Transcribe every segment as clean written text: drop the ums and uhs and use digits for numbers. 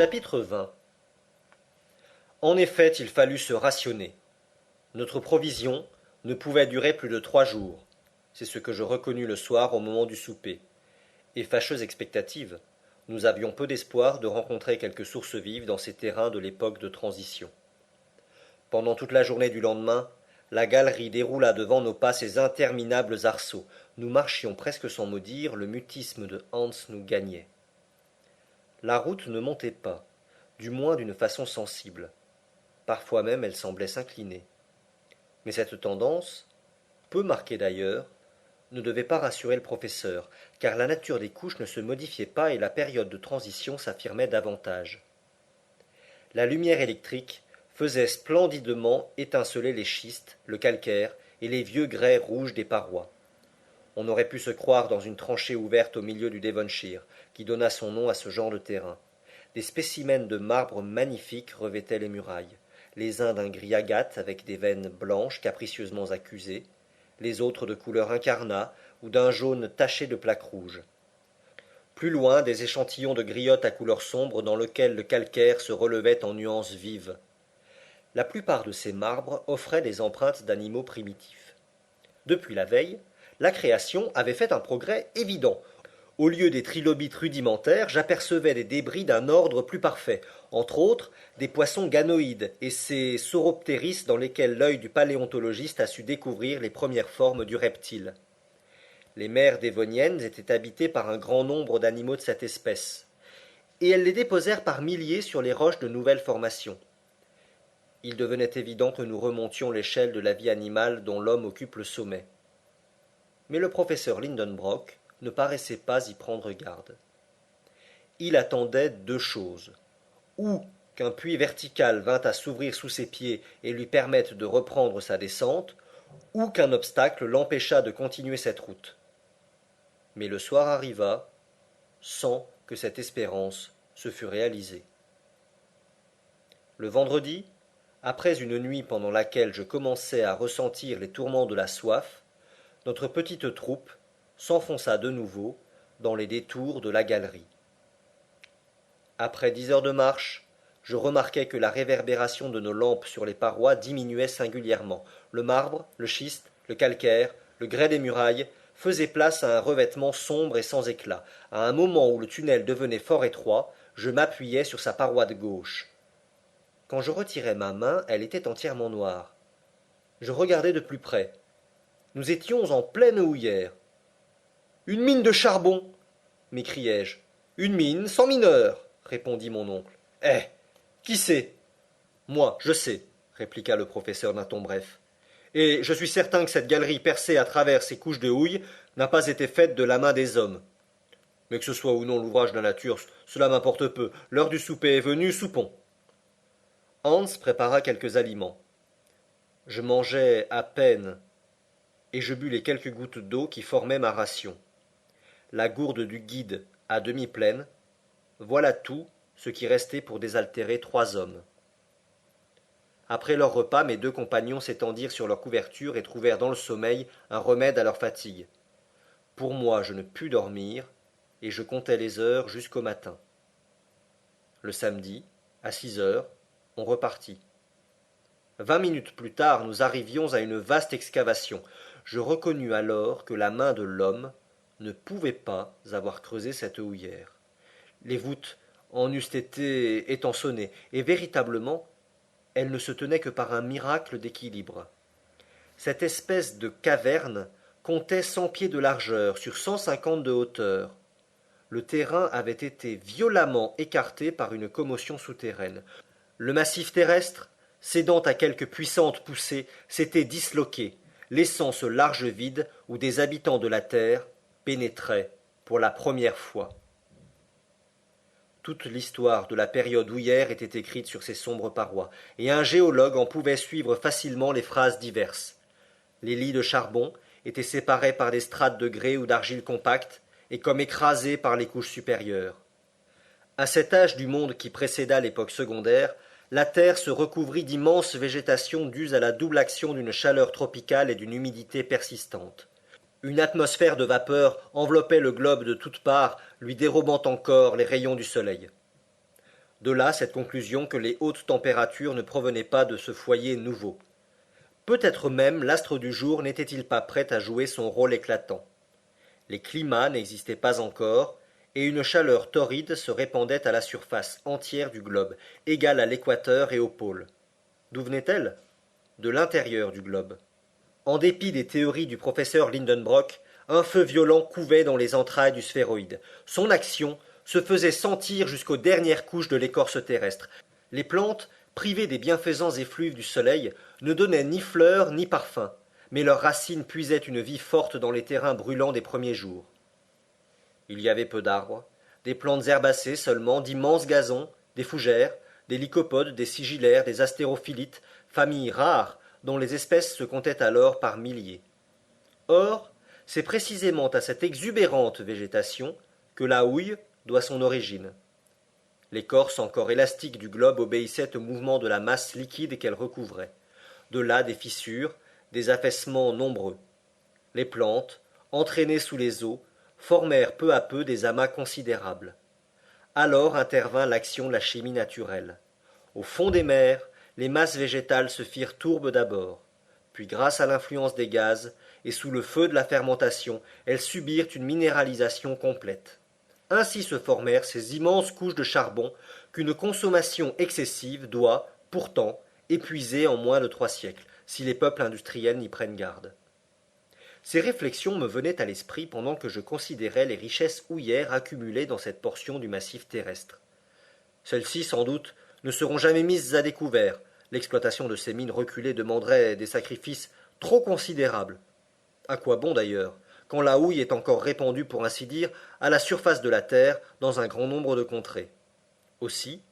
Chapitre 20. En effet, il fallut se rationner. Notre provision ne pouvait durer plus de 3 jours. C'est ce que je reconnus le soir au moment du souper. Et fâcheuse expectative, nous avions peu d'espoir de rencontrer quelques sources vives dans ces terrains de l'époque de transition. Pendant toute la journée du lendemain, la galerie déroula devant nos pas ses interminables arceaux. Nous marchions presque sans mot dire, le mutisme de Hans nous gagnait. La route ne montait pas, du moins d'une façon sensible. Parfois même elle semblait s'incliner. Mais cette tendance, peu marquée d'ailleurs, ne devait pas rassurer le professeur, car la nature des couches ne se modifiait pas et la période de transition s'affirmait davantage. La lumière électrique faisait splendidement étinceler les schistes, le calcaire et les vieux grès rouges des parois. On aurait pu se croire dans une tranchée ouverte au milieu du Devonshire, qui donna son nom à ce genre de terrain. Des spécimens de marbre magnifiques revêtaient les murailles, les uns d'un gris agate avec des veines blanches capricieusement accusées, les autres de couleur incarnat ou d'un jaune taché de plaques rouges. Plus loin, des échantillons de griottes à couleur sombre dans lesquelles le calcaire se relevait en nuances vives. La plupart de ces marbres offraient des empreintes d'animaux primitifs. Depuis la veille, la création avait fait un progrès évident. Au lieu des trilobites rudimentaires, j'apercevais des débris d'un ordre plus parfait, entre autres des poissons ganoïdes et ces sauroptéris dans lesquels l'œil du paléontologiste a su découvrir les premières formes du reptile. Les mers dévoniennes étaient habitées par un grand nombre d'animaux de cette espèce, et elles les déposèrent par milliers sur les roches de nouvelles formations. Il devenait évident que nous remontions l'échelle de la vie animale dont l'homme occupe le sommet. Mais le professeur Lindenbrock ne paraissait pas y prendre garde. Il attendait 2 choses. Ou qu'un puits vertical vînt à s'ouvrir sous ses pieds et lui permette de reprendre sa descente, ou qu'un obstacle l'empêchât de continuer cette route. Mais le soir arriva, sans que cette espérance se fût réalisée. Le vendredi, après une nuit pendant laquelle je commençais à ressentir les tourments de la soif, notre petite troupe s'enfonça de nouveau dans les détours de la galerie. Après 10 heures de marche, je remarquai que la réverbération de nos lampes sur les parois diminuait singulièrement. Le marbre, le schiste, le calcaire, le grès des murailles faisaient place à un revêtement sombre et sans éclat. À un moment où le tunnel devenait fort étroit, je m'appuyai sur sa paroi de gauche. Quand je retirai ma main, elle était entièrement noire. Je regardai de plus près. Nous étions en pleine houillère. Une mine de charbon m'écriai-je. Une mine sans mineur, répondit mon oncle. Eh, qui sait? Moi, je sais, répliqua le professeur d'un ton bref. Et je suis certain que cette galerie percée à travers ces couches de houille n'a pas été faite de la main des hommes. Mais que ce soit ou non l'ouvrage de la nature, cela m'importe peu. L'heure du souper est venue, soupons. Hans prépara quelques aliments. Je mangeai à peine, et je bus les quelques gouttes d'eau qui formaient ma ration. La gourde du guide à demi pleine, voilà tout ce qui restait pour désaltérer 3 hommes. Après leur repas, mes 2 compagnons s'étendirent sur leur couverture et trouvèrent dans le sommeil un remède à leur fatigue. Pour moi, je ne pus dormir, et je comptai les heures jusqu'au matin. Le samedi, à 6 heures, on repartit. 20 minutes plus tard, nous arrivions à une vaste excavation. Je reconnus alors que la main de l'homme ne pouvait pas avoir creusé cette houillère. Les voûtes en eussent été étançonnées, et véritablement, elles ne se tenaient que par un miracle d'équilibre. Cette espèce de caverne comptait 100 pieds de largeur sur 150 de hauteur. Le terrain avait été violemment écarté par une commotion souterraine. Le massif terrestre, cédant à quelque puissante poussée, s'était disloqué, laissant ce large vide où des habitants de la terre pénétraient pour la première fois. Toute l'histoire de la période houillère était écrite sur ces sombres parois, et un géologue en pouvait suivre facilement les phrases diverses. Les lits de charbon étaient séparés par des strates de grès ou d'argile compacte, et comme écrasés par les couches supérieures. À cet âge du monde qui précéda l'époque secondaire, la terre se recouvrit d'immenses végétations dues à la double action d'une chaleur tropicale et d'une humidité persistante. Une atmosphère de vapeur enveloppait le globe de toutes parts, lui dérobant encore les rayons du soleil. De là cette conclusion que les hautes températures ne provenaient pas de ce foyer nouveau. Peut-être même l'astre du jour n'était-il pas prêt à jouer son rôle éclatant. Les climats n'existaient pas encore, et une chaleur torride se répandait à la surface entière du globe, égale à l'équateur et au pôle. D'où venait-elle? De l'intérieur du globe. En dépit des théories du professeur Lindenbrock, un feu violent couvait dans les entrailles du sphéroïde. Son action se faisait sentir jusqu'aux dernières couches de l'écorce terrestre. Les plantes, privées des bienfaisants effluves du soleil, ne donnaient ni fleurs ni parfums, mais leurs racines puisaient une vie forte dans les terrains brûlants des premiers jours. Il y avait peu d'arbres, des plantes herbacées seulement, d'immenses gazons, des fougères, des lycopodes, des sigillaires, des astérophilites, familles rares dont les espèces se comptaient alors par milliers. Or, c'est précisément à cette exubérante végétation que la houille doit son origine. L'écorce encore élastique du globe obéissait au mouvement de la masse liquide qu'elle recouvrait. De là des fissures, des affaissements nombreux. Les plantes, entraînées sous les eaux, formèrent peu à peu des amas considérables. Alors intervint l'action de la chimie naturelle. Au fond des mers, les masses végétales se firent tourbes d'abord, puis grâce à l'influence des gaz et sous le feu de la fermentation, elles subirent une minéralisation complète. Ainsi se formèrent ces immenses couches de charbon qu'une consommation excessive doit, pourtant, épuiser en moins de 3 siècles, si les peuples industriels n'y prennent garde. Ces réflexions me venaient à l'esprit pendant que je considérais les richesses houillères accumulées dans cette portion du massif terrestre. Celles-ci, sans doute, ne seront jamais mises à découvert. L'exploitation de ces mines reculées demanderait des sacrifices trop considérables. À quoi bon d'ailleurs, quand la houille est encore répandue, pour ainsi dire, à la surface de la terre dans un grand nombre de contrées. Aussi,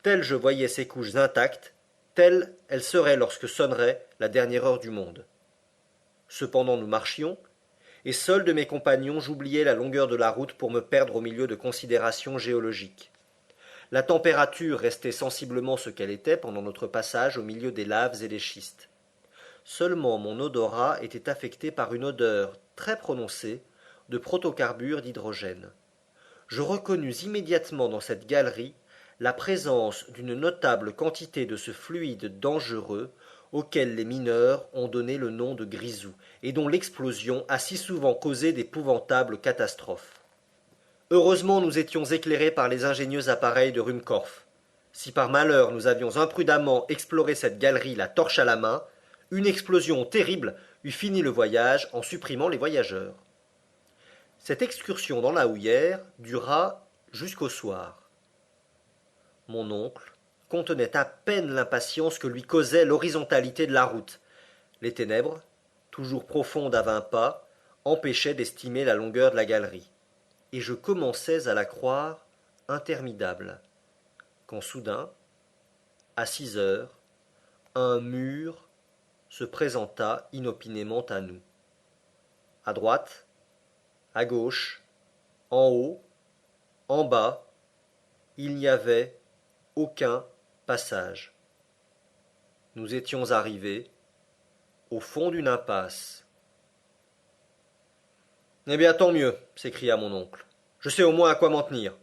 telles je voyais ces couches intactes, telles elles seraient lorsque sonnerait la dernière heure du monde. Cependant nous marchions, et seul de mes compagnons j'oubliais la longueur de la route pour me perdre au milieu de considérations géologiques. La température restait sensiblement ce qu'elle était pendant notre passage au milieu des laves et des schistes. Seulement mon odorat était affecté par une odeur très prononcée de protocarbures d'hydrogène. Je reconnus immédiatement dans cette galerie la présence d'une notable quantité de ce fluide dangereux auquel les mineurs ont donné le nom de grisou, et dont l'explosion a si souvent causé d'épouvantables catastrophes. Heureusement nous étions éclairés par les ingénieux appareils de Ruhmkorff. Si par malheur nous avions imprudemment exploré cette galerie la torche à la main, une explosion terrible eût fini le voyage en supprimant les voyageurs. Cette excursion dans la houillère dura jusqu'au soir. Mon oncle contenait à peine l'impatience que lui causait l'horizontalité de la route. Les ténèbres, toujours profondes à 20 pas, empêchaient d'estimer la longueur de la galerie, et je commençais à la croire interminable, quand soudain, à 6 heures, un mur se présenta inopinément à nous. À droite, à gauche, en haut, en bas, il n'y avait aucun passage. Nous étions arrivés au fond d'une impasse. Eh bien, tant mieux, s'écria mon oncle. Je sais au moins à quoi m'en tenir.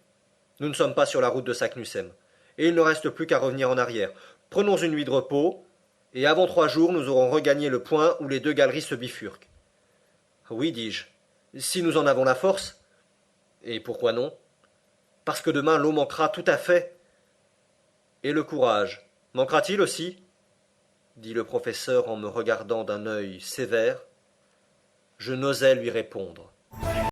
Nous ne sommes pas sur la route de Saknussemm, et il ne reste plus qu'à revenir en arrière. Prenons une nuit de repos, et avant 3 jours nous aurons regagné le point où les deux galeries se bifurquent. Oui, dis-je, si nous en avons la force. Et pourquoi non? Parce que demain l'eau manquera tout à fait. Et le courage, manquera-t-il aussi? Dit le professeur en me regardant d'un œil sévère. Je n'osais lui répondre.